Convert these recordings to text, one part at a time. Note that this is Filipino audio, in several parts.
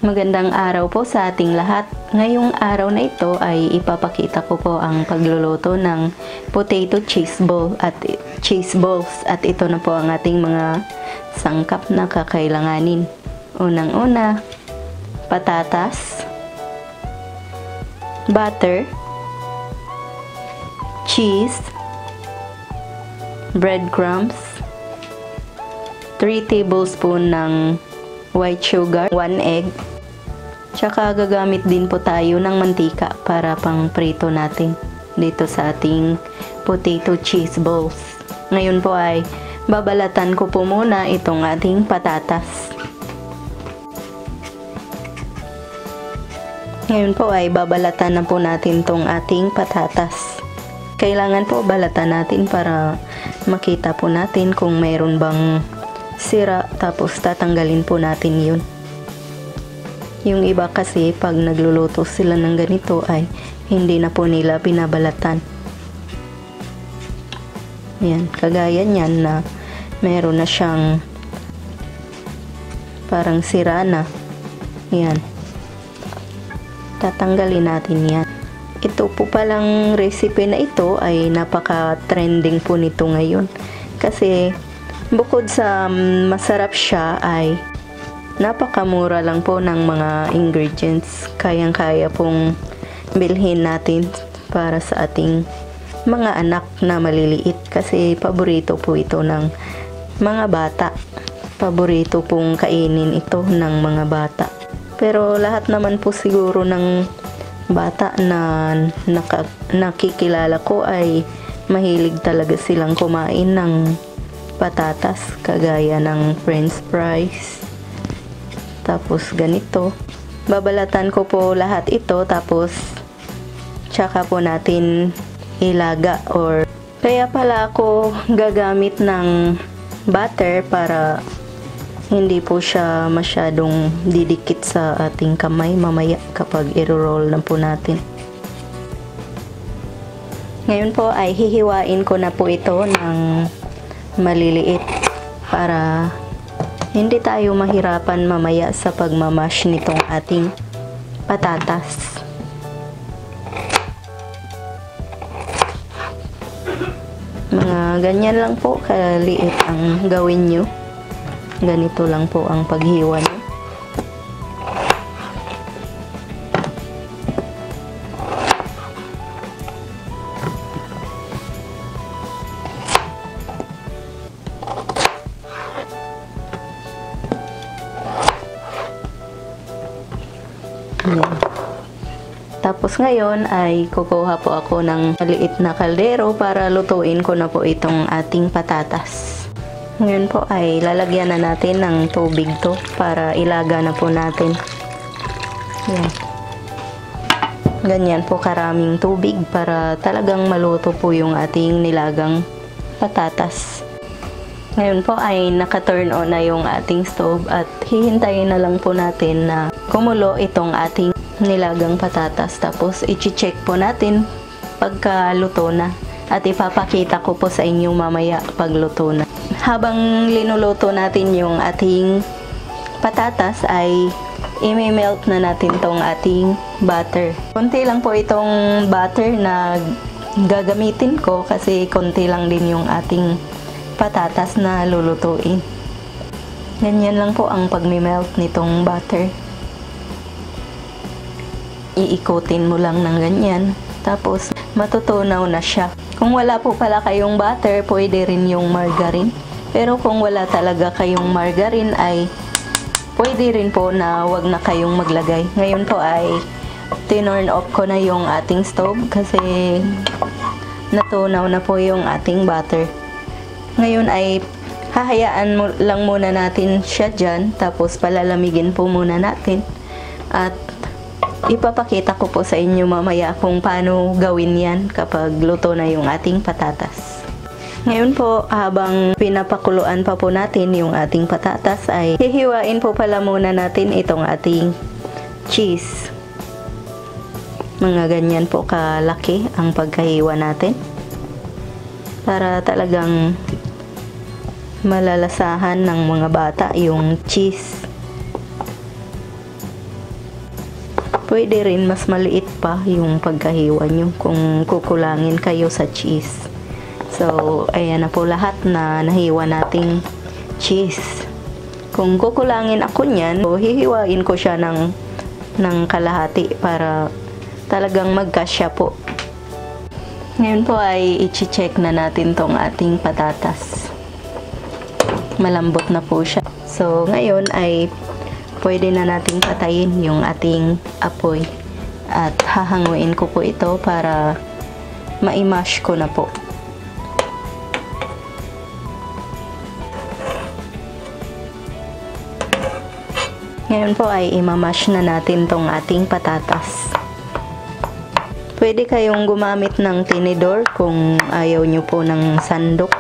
Magandang araw po sa ating lahat. Ngayong araw na ito ay ipapakita ko po ang pagluluto ng potato cheese balls at ito na po ang ating mga sangkap na kakailanganin. Unang-una, patatas, butter, cheese, breadcrumbs, 3 tablespoon ng white sugar, 1 egg, tsaka gagamit din po tayo ng mantika para pang prito natin dito sa ating potato cheese balls. Ngayon po ay babalatan ko po muna itong ating patatas. Ngayon po ay babalatan na po natin itong ating patatas. Kailangan po balatan natin para makita po natin kung mayroon bang sira, tapos tatanggalin po natin yun. Yung iba kasi pag nagluluto sila ng ganito ay hindi na po nila binabalatan. Yan, kagaya niyan na meron na siyang parang sira na. Yan, tatanggalin natin yan. Ito po palang recipe na ito ay napaka-trending po nito ngayon kasi bukod sa masarap siya ay napakamura lang po ng mga ingredients. Kayang-kaya pong bilhin natin para sa ating mga anak na maliliit kasi paborito po ito ng mga bata. Paborito pong kainin ito ng mga bata. Pero lahat naman po siguro ng bata na nakikilala ko ay mahilig talaga silang kumain ng patatas, kagaya ng french fries. Tapos ganito, babalatan ko po lahat ito, tapos tsaka po natin ilaga, or kaya pala ako gagamit ng butter para hindi po siya masyadong didikit sa ating kamay mamaya kapag i-roll na po natin. Ngayon po ay hihiwain ko na po ito ng maliliit para hindi tayo mahirapan mamaya sa pagmamash nitong ating patatas. Mga ganyan lang po kaliit ang gawin nyo. Ganito lang po ang paghiwa nyo. Ayan. Tapos ngayon ay kukuha po ako ng maliit na kaldero para lutuin ko na po itong ating patatas. Ngayon po ay lalagyan na natin ng tubig to para ilaga na po natin. Ayan. Ganyan po karaming tubig para talagang maluto po yung ating nilagang patatas. Ngayon po ay naka-turn on na yung ating stove at hihintayin na lang po natin na kumulo itong ating nilagang patatas. Tapos i-check po natin pagka luto na at ipapakita ko po sa inyo mamaya pag luto na. Habang linuluto natin yung ating patatas ay i-melt na natin tong ating butter. Konti lang po itong butter na gagamitin ko kasi konti lang din yung ating patatas na lulutuin. Ganyan lang po ang pag-melt nitong butter. Iikutin mo lang ng ganyan, tapos matutunaw na siya. Kung wala po pala kayong butter, pwede rin yung margarine. Pero kung wala talaga kayong margarine ay pwede rin po na wag na kayong maglagay. Ngayon po ay tinurn off ko na yung ating stove kasi natunaw na po yung ating butter. Ngayon ay hahayaan mo lang muna natin siya dyan, tapos palalamigin po muna natin at ipapakita ko po sa inyo mamaya kung paano gawin yan kapag luto na yung ating patatas. Ngayon po, habang pinapakuluan pa po natin yung ating patatas ay hihiwain po pala muna natin itong ating cheese. Mga ganyan po kalaki ang pagkahiwa natin para talagang malalasahan ng mga bata yung cheese. Pwede rin mas maliit pa yung pagkahiwa nyo kung kukulangin kayo sa cheese. So, ayan na po lahat na nahiwa nating cheese. Kung kukulangin ako niyan, so, hihiwain ko siya ng kalahati para talagang magkasya po. Ngayon po ay i-check na natin tong ating patatas. Malambot na po siya. So, ngayon ay pwede na nating patayin yung ating apoy. At hahanguin ko po ito para ma-mash ko na po. Ngayon po ay imamash na natin tong ating patatas. Pwede kayong gumamit ng tinidor kung ayaw nyo po ng sandok.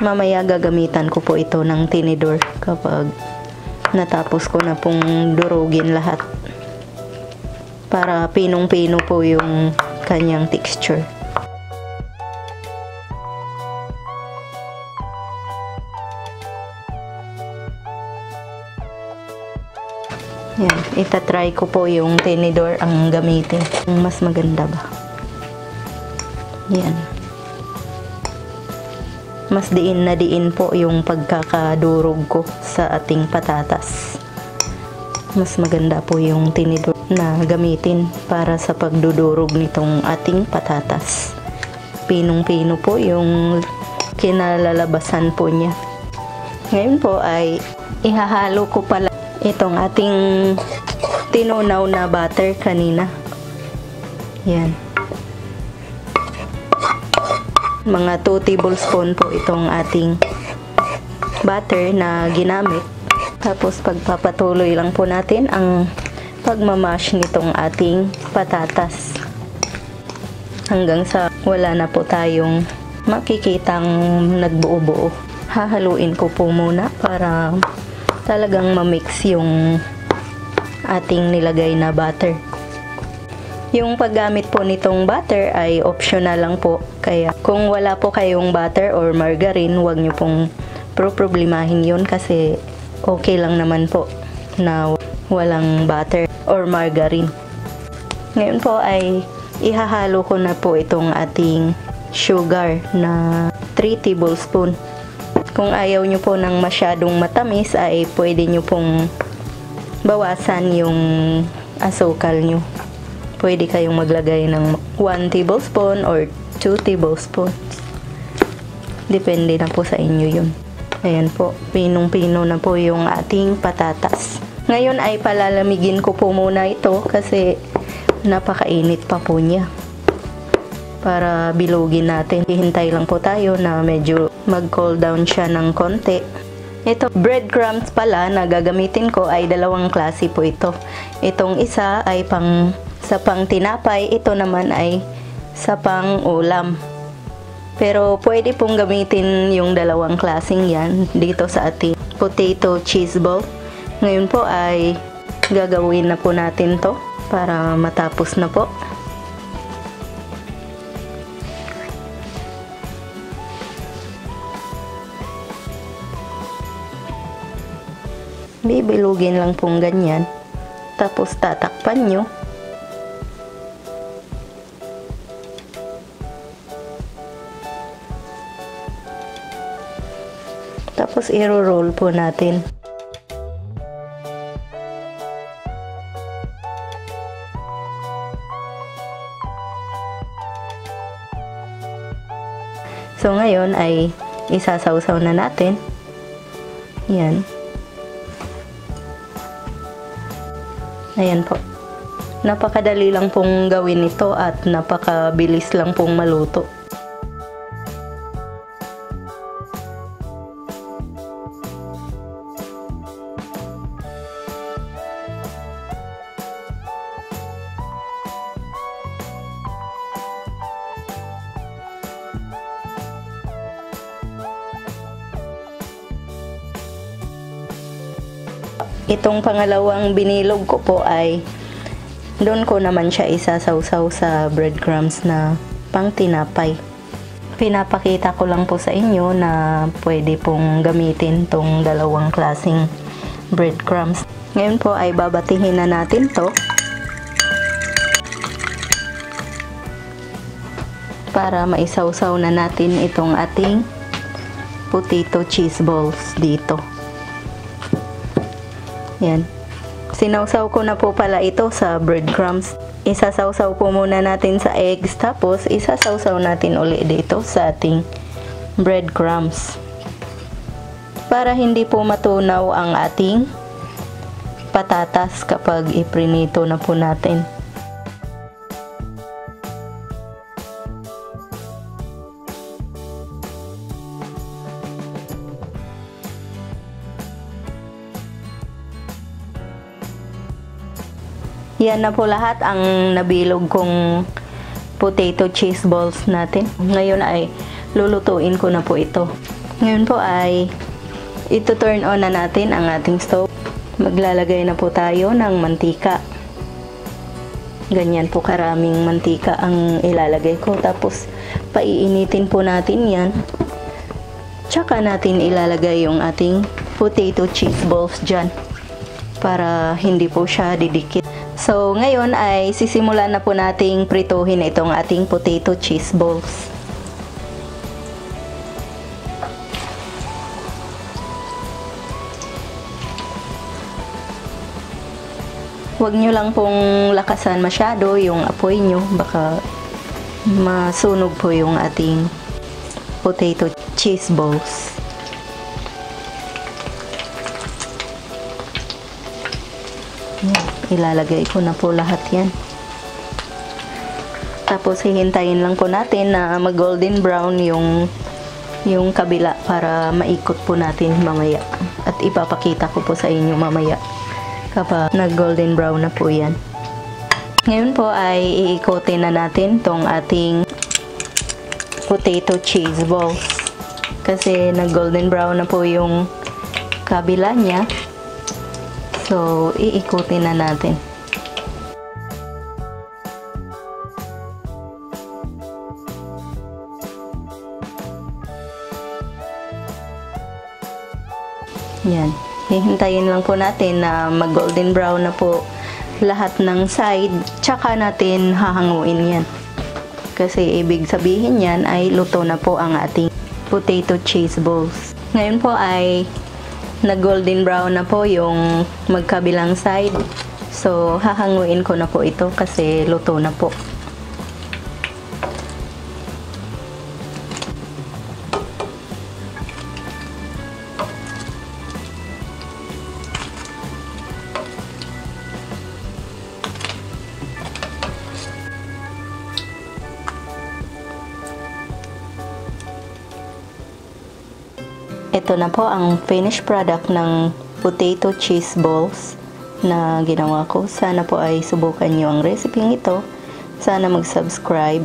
Mamaya gagamitan ko po ito ng tinidor kapag natapos ko na pong durugin lahat. Para pinong-pino po yung kanyang texture. Yan, itatry ko po yung tinidor ang gamitin. Mas maganda ba? Yan. Mas diin na diin po yung pagkakadurog ko sa ating patatas. Mas maganda po yung tinidor na gamitin para sa pagdudurog nitong ating patatas. Pinong-pino po yung kinalalabasan po niya. Ngayon po ay ihahalo ko pala itong ating tinunaw na butter kanina. Yan. Mga 2 tablespoon po itong ating butter na ginamit. Tapos pagpapatuloy lang po natin ang pagmamash nitong ating patatas. Hanggang sa wala na po tayong makikitang nagbuo-buo. Hahaluin ko po muna para talagang ma-mix yung ating nilagay na butter. Yung paggamit po nitong butter ay optional lang po. Kaya kung wala po kayong butter or margarine, huwag nyo pong problemahin yun kasi okay lang naman po na walang butter or margarine. Ngayon po ay ihahalo ko na po itong ating sugar na 3 tablespoon. Kung ayaw nyo po ng masyadong matamis ay pwede nyo pong bawasan yung asukal nyo. Pwede kayong maglagay ng 1 tablespoon or 2 tablespoons. Depende na po sa inyo yun. Ayan po, pinong-pino na po yung ating patatas. Ngayon ay palalamigin ko po muna ito kasi napakainit pa po niya. Para bilugin natin. Hihintay lang po tayo na medyo mag-cool down siya ng konti. Ito, breadcrumbs pala na gagamitin ko ay dalawang klase po ito. Itong isa ay sa pang tinapay, ito naman ay sa pang ulam. Pero pwede pong gamitin yung dalawang klaseng yan dito sa ating potato cheese ball. Ngayon po ay gagawin na po natin to para matapos na po. Bibilugin lang pong ganyan. Tapos tatakpan nyo. Tapos i-roll po natin. So ngayon ay isasawsaw na natin. Yan. Ayan po. Napakadali lang pong gawin ito at napakabilis lang pong maluto. Itong pangalawang binilog ko po ay doon ko naman siya isasawsaw sa breadcrumbs na pang tinapay. Pinapakita ko lang po sa inyo na pwede pong gamitin tong dalawang klaseng breadcrumbs. Ngayon po ay babatihin na natin to para maisawsaw na natin itong ating potato cheese balls dito. Yan. Sinawsaw ko na po pala ito sa breadcrumbs. Isasawsaw po muna natin sa eggs, tapos isasawsaw natin uli dito sa ating breadcrumbs. Para hindi po matunaw ang ating patatas kapag iprinito na po natin. Yan na po lahat ang nabilog kong potato cheese balls natin. Ngayon ay lulutuin ko na po ito. Ngayon po ay ito-turn on na natin ang ating stove. Maglalagay na po tayo ng mantika. Ganyan po karaming mantika ang ilalagay ko. Tapos paiinitin po natin yan. Tsaka natin ilalagay yung ating potato cheese balls dyan para hindi po siya didikit. So, ngayon ay sisimulan na po nating prituhin itong ating potato cheese balls. Huwag nyo lang pong lakasan masyado yung apoy nyo, baka masunog po yung ating potato cheese balls. Yan. Ilalagay ko na po lahat yan. Tapos hihintayin lang po natin na mag golden brown yung kabila para maikot po natin mamaya. At ipapakita ko po sa inyo mamaya kapag nag golden brown na po yan. Ngayon po ay iikotin na natin tong ating potato cheese balls. Kasi nag golden brown na po yung kabila niya. So, iikutin na natin. Yan. Hihintayin lang po natin na mag golden brown na po lahat ng side. Tsaka natin hahanguin yan. Kasi ibig sabihin yan ay luto na po ang ating potato cheese balls. Ngayon po ay nag golden brown na po yung magkabilang side. So, hahanguin ko na po ito kasi luto na po. Ito na po ang finished product ng potato cheese balls na ginawa ko. Sana po ay subukan nyo ang recipe ito. Sana mag-subscribe,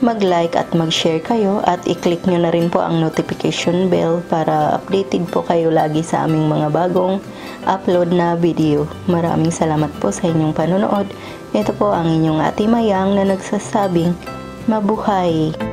mag-like at mag-share kayo at i-click nyo na rin po ang notification bell para updated po kayo lagi sa aming mga bagong upload na video. Maraming salamat po sa inyong panonood. Ito po ang inyong Ate Mayang na nagsasabing mabuhay!